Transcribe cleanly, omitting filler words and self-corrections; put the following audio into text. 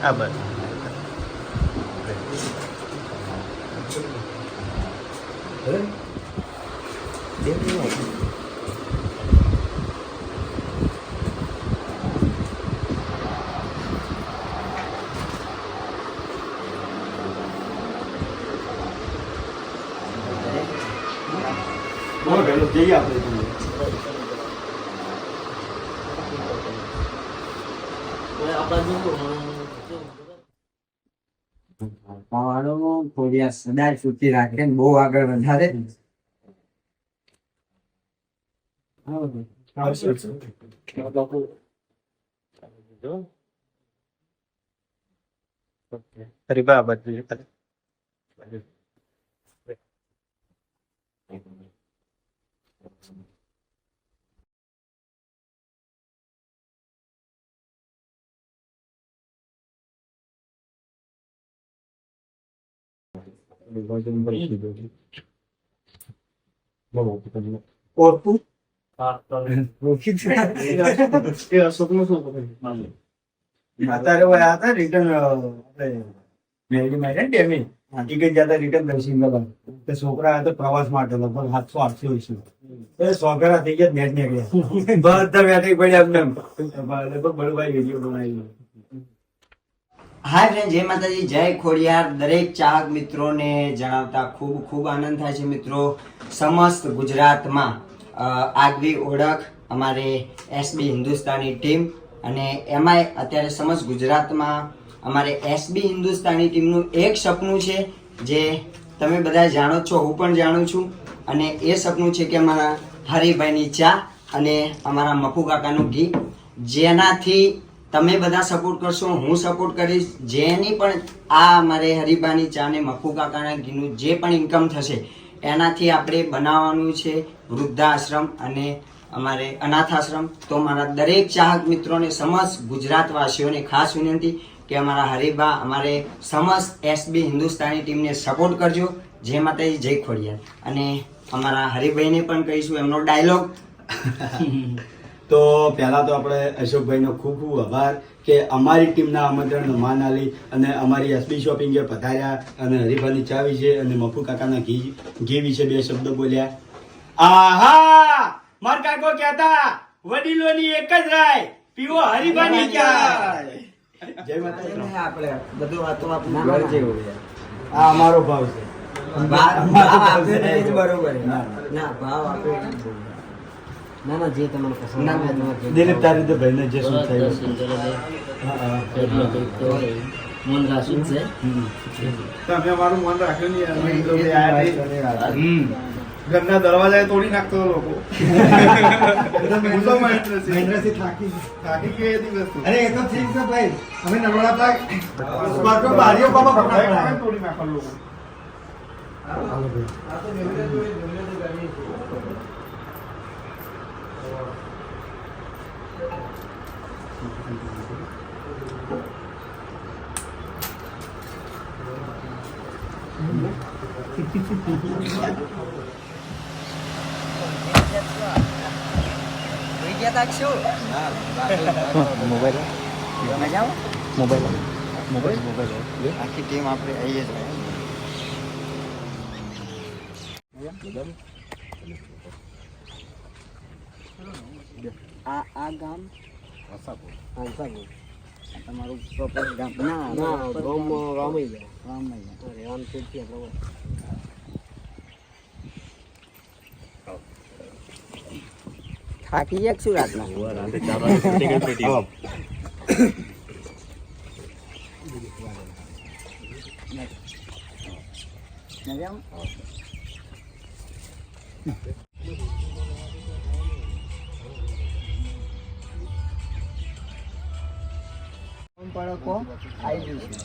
Apa? Dia tengok. kalau dia apa itu? Apa dulu? પાવાનો થોડી સદાય સૂચી રાખે ને બહુ આગળ વધારે Riba abad dulu. और तू અત્યારે વયા હતા રિટર્ન મેરી મારે ડેમી ટિકિટ જતા રિટર્ન દર્શન કરવા તે છોકરા હતા પ્રવાસ માટે લગભગ 700-800 ઈસુ એ છોકરા થઈ ગયા નેટ નીકળ્યા બધા બેઠી પડ્યા એમને લગભગ બળભાઈ વિડીયો બનાવી. હાય ફ્રેન્ડ, જય માતાજી, જય ખોડિયાર. દરેક ચાહક મિત્રોને જણાવતા ખૂબ ખૂબ આનંદ થાય છે મિત્રો. સમસ્ત ગુજરાતમાં આગવી ઓળખ અમારે એસબી હિન્દુસ્તાની ટીમ, અને એમાંય અત્યારે સમસ્ત ગુજરાતમાં અમારે એસબી હિન્દુસ્તાની ટીમનું એક સપનું છે જે તમે બધા જાણો છો, હું પણ જાણું છું. અને એ સપનું છે કે અમારા હરિભાઈની ચા અને અમારા મફુ કાકાનું ઘી, જેનાથી તમે બધા સપોર્ટ કરશો, હું સપોર્ટ કરીશ. જેની પણ આ અમારે હરિભાઈની ચા ને મફુ કાકાના ઘીનું જે પણ ઇન્કમ થશે એનાથી આપણે બનાવવાનું છે વૃદ્ધાશ્રમ અને અમારે અનાથ આશ્રમ. તો મારા દરેક ચાહક મિત્રોને, સમસ્ત ગુજરાતવાસીઓને ખાસ વિનંતી કે અમારા હરિભા, અમારે સમસ્ત એસબી હિન્દુસ્તાની ટીમને સપોર્ટ કરજો. જય માતાજી, જય ખોડિયાર. અને અમારા હરિભાઈને પણ કહીશું એમનો ડાયલોગ. તો પહેલા તો આપણે અશોકભાઈનો ખૂબ ખૂબ આભાર કે અમારી ટીમના આમંત્રણનો માન આલી અને અમારી એસબી શોપિંગે પધાર્યા અને હરિભાઈની ચા વિશે અને મફુ કાકાના ઘી વિશે 2 શબ્દ બોલ્યા. આહા, માર કાકો કહેતા વડીલોની એક જ રાય, પીવો હરિભાઈની ચા. જય માતાજી. આપણે બધું વાતો આપણું ઘર જેવું છે. આ અમારો ભાવ છે. ભાવ આપે એ જ બરોબર. ના, ભાવ આપે એ જ બરોબર. ના ના, જે તમને પસંદ આવે દિલીપ તારી તો ભાઈને જે શું થયું મન રાખ્યું છે. તમે અમારું મન રાખ્યું નહીં. ઘરના દરવાજા તોડી નાખતો લોકો. થાકી ગઈ હતી વસ્તુ. અરે એ તો ઠીક છે ભાઈ, અમે નવરા હતા સ્પર્ટો બારીઓ બાબા તોડી નાખો લોકો. આખી ટીમ આપણે આવીએ જ. આ ગામ તમારું પ્રોપર ગામ? ના ના, ગામ રામૈયા. રહેવાનું છે આપણે. થાકી જાય શું રાતના? પડકો આવી જશે.